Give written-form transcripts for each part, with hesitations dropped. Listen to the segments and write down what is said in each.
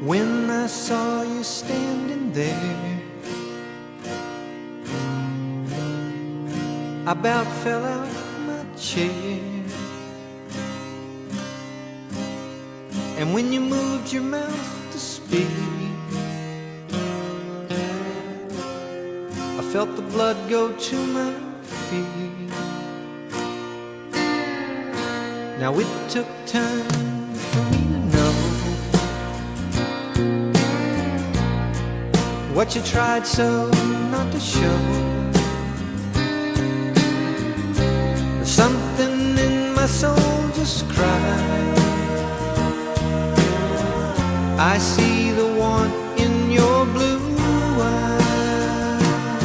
when I saw you standing there. I about fell out my chair. And when you moved your mouth to speak, I felt the blood go to my feet. Now it took time for me to know what you tried so not to show. But something in my soul just cried. I see the want in your blue eyes.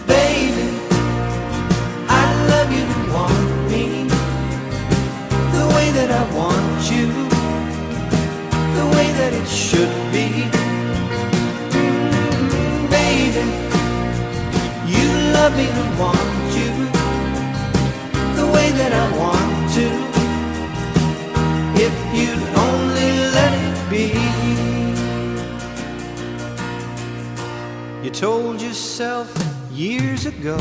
Baby, I'd love you to want me the way that I want you, the way that it should be. Baby, you love me to want you the way that I want to, if you'd only let it be. You told yourself years ago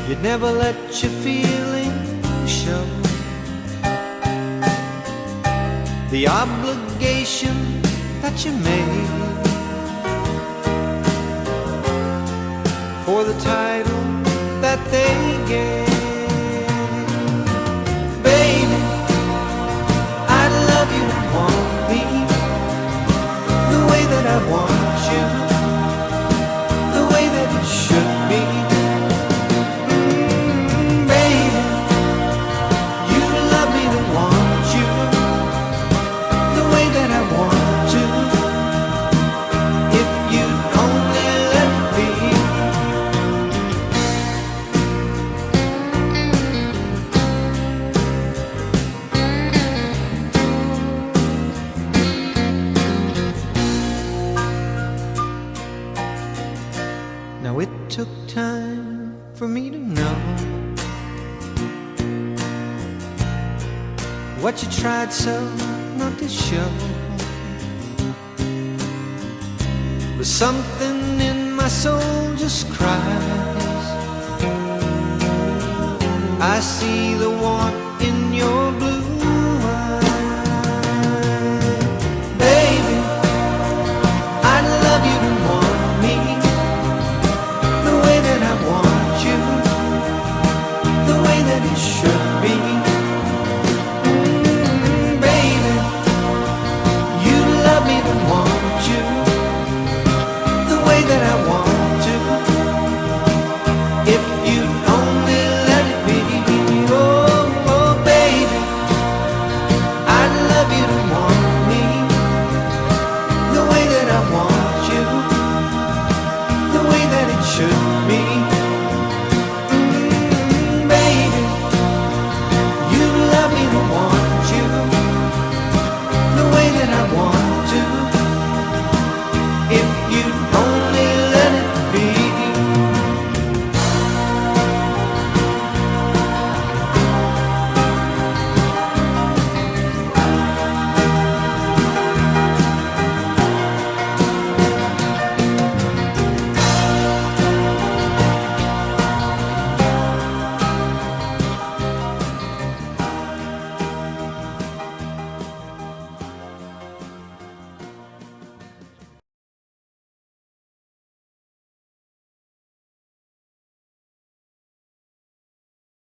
you'd never let your feelings show. The obligation that you made for the title that they gave. Baby, I'd love you and want me the way that I want you, the way that it should be. Baby, you love me to want you the way that I want to, if you'd only let me. Now it took time for me to know what you tried so not to show. But something in my soul just cries. I see the want in your blue eyes. Baby, I'd love you to want me the way that I want you, the way that it should be.